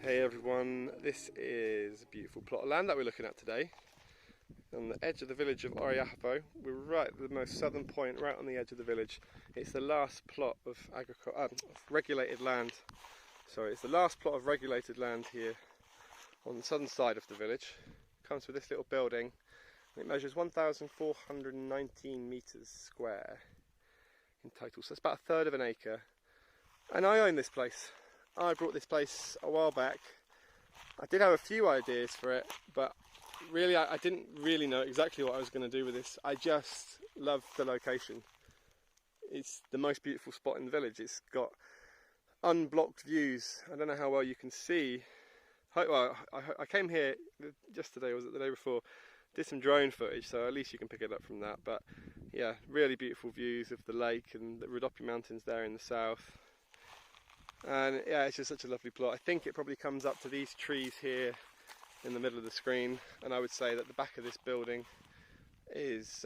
Hey everyone, this is a beautiful plot of land that we're looking at today. On the edge of the village of Oriahapo. We're right at the most southern point, right on the edge of the village. It's the last plot of regulated land. Sorry, it's the last plot of regulated land here on the southern side of the village. It comes with this little building. It measures 1,419 metres square in total, so it's about a third of an acre. And I own this place. I brought this place a while back. I did have a few ideas for it, but really I didn't really know exactly what I was going to do with this. I just love the location. It's the most beautiful spot in the village. It's got unblocked views. I don't know how well you can see. Well, I came here yesterday, was it the day before? Did some drone footage, so at least you can pick it up from that. But yeah, really beautiful views of the lake and the Rhodope Mountains there in the south. And yeah, it's just such a lovely plot. I think it probably comes up to these trees here in the middle of the screen, and I would say that the back of this building is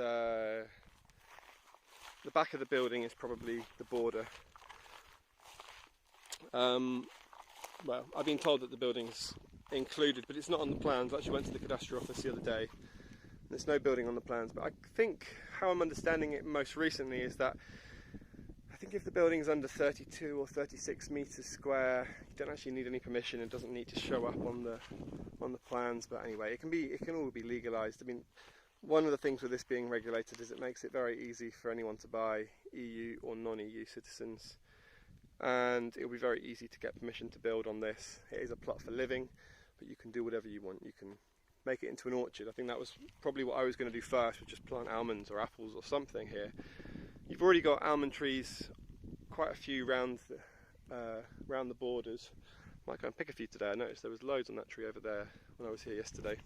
probably the border. Well, I've been told that the building's included, but it's not on the plans. I actually went to the cadastral office the other day. There's no building on the plans, but I think how I'm understanding it most recently is that I think if the building's under 32 or 36 metres square, you don't actually need any permission. It doesn't need to show up on the plans. But anyway, it can all be legalised. I mean, one of the things with this being regulated is it makes it very easy for anyone to buy, EU or non-EU citizens, and it'll be very easy to get permission to build on this. It is a plot for living, but you can do whatever you want. You can make it into an orchard. I think that was probably what I was going to do first, was just plant almonds or apples or something here. You've already got almond trees, quite a few round the borders. Might go and pick a few today. I noticed there was loads on that tree over there when I was here yesterday.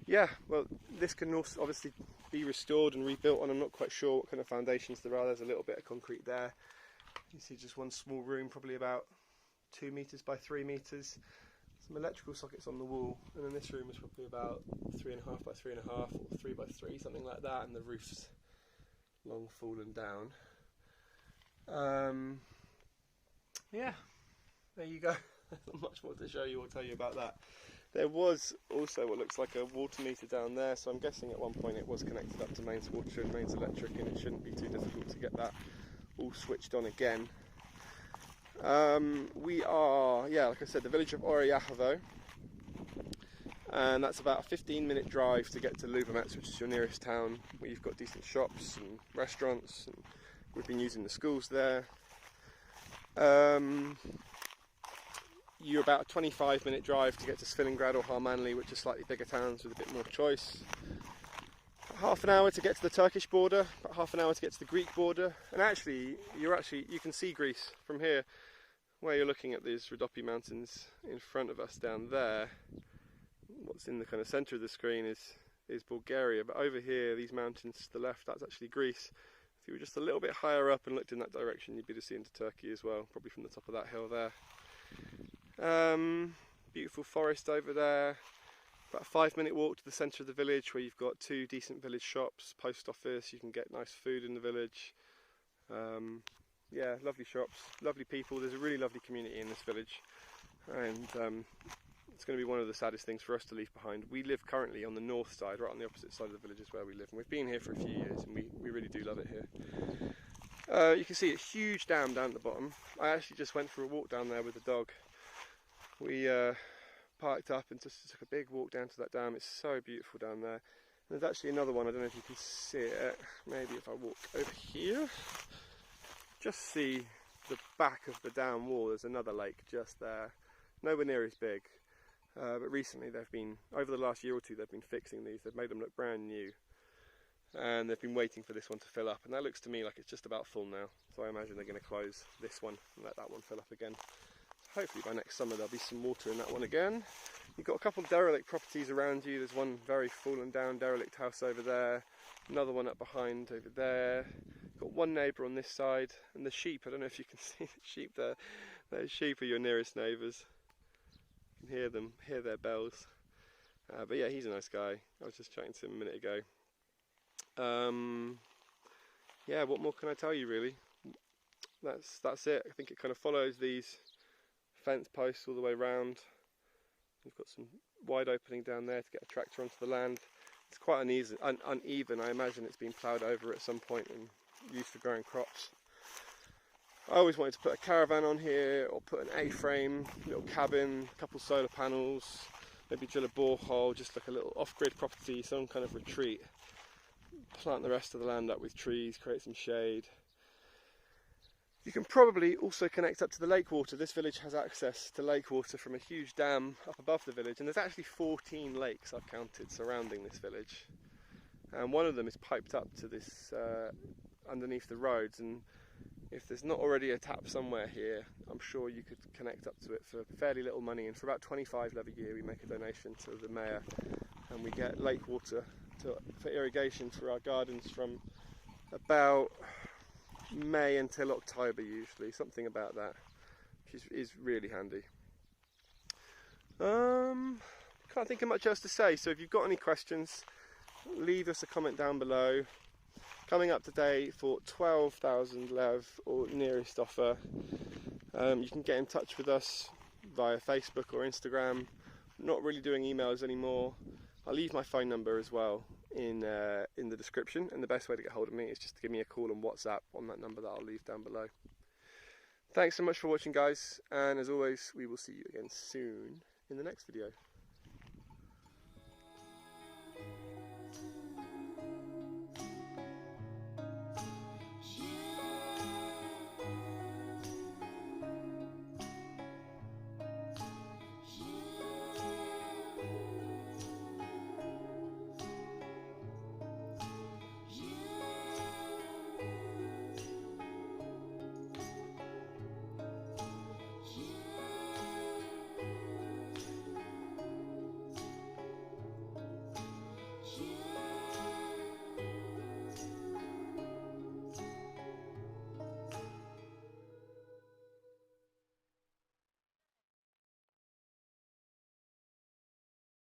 Yeah, well, this can also obviously be restored and rebuilt, and I'm not quite sure what kind of foundations there are. There's a little bit of concrete there. You see just one small room, probably about 2 metres by 3 metres. Some electrical sockets on the wall, and then this room is probably about 3.5 by 3.5 or 3 by 3, something like that, and the roof's long fallen down. Yeah, there you go. Not much more to show you or tell you about that. There was also what looks like a water meter down there, so I'm guessing at one point it was connected up to mains water and mains electric, and it shouldn't be too difficult to get that all switched on again. We are, yeah, like I said, the village of Oriahapo, and that's about a 15-minute drive to get to leva, which is your nearest town, where you've got decent shops and restaurants, and we've been using the schools there. You're about a 25-minute drive to get to Svilingrad or Harmanli, which are slightly bigger towns with a bit more choice. Half an hour to get to the Turkish border, about half an hour to get to the Greek border, and actually you can see Greece from here, where you're looking at these Rhodope Mountains in front of us down there. What's in the kind of centre of the screen is Bulgaria, but over here, these mountains to the left, that's actually Greece. If you were just a little bit higher up and looked in that direction, you'd be able to see into Turkey as well, probably from the top of that hill there. Beautiful forest over there. About a 5-minute walk to the centre of the village, where you've got 2 decent village shops, post office, you can get nice food in the village. Yeah, lovely shops, lovely people. There's a really lovely community in this village, and it's going to be one of the saddest things for us to leave behind. We live currently on the north side, right on the opposite side of the village is where we live, and we've been here for a few years, and we really do love it here. You can see a huge dam down at the bottom. I actually just went for a walk down there with the dog. We parked up and just took a big walk down to that dam. It's so beautiful down there. And there's actually another one, I don't know if you can see it. Maybe if I walk over here, just see the back of the dam wall. There's another lake just there, nowhere near as big. But recently over the last year or two, they've been fixing these. They've made them look brand new. And they've been waiting for this one to fill up. And that looks to me like it's just about full now. So I imagine they're going to close this one and let that one fill up again. Hopefully by next summer there'll be some water in that one again. You've got a couple of derelict properties around you. There's one very fallen down derelict house over there, another one up behind over there. You've got one neighbour on this side, and the sheep, I don't know if you can see the sheep there. Those sheep are your nearest neighbours. You can hear them, hear their bells. But yeah, he's a nice guy. I was just chatting to him a minute ago. Yeah, what more can I tell you really? that's it. I think it kind of follows these fence posts all the way around. We've got some wide opening down there to get a tractor onto the land. It's quite uneven. I imagine it's been ploughed over at some point and used for growing crops. I always wanted to put a caravan on here, or put an A-frame, little cabin, a couple solar panels, maybe drill a borehole, just like a little off-grid property, some kind of retreat. Plant the rest of the land up with trees, create some shade. You can probably also connect up to the lake water. This village has access to lake water from a huge dam up above the village, and there's actually 14 lakes I've counted surrounding this village. And one of them is piped up to this underneath the roads, and if there's not already a tap somewhere here, I'm sure you could connect up to it for fairly little money. And for about 25 leva a year, we make a donation to the mayor, and we get lake water for irrigation for our gardens from about May until October usually, something about that, which is really handy. Can't think of much else to say, so if you've got any questions, leave us a comment down below. Coming up today for 12,000 lev, or nearest offer. You can get in touch with us via Facebook or Instagram. I'm not really doing emails anymore. I'll leave my phone number as well in the description, and the best way to get hold of me is just to give me a call on WhatsApp on that number that I'll leave down below. Thanks so much for watching, guys, and as always, we will see you again soon in the next video.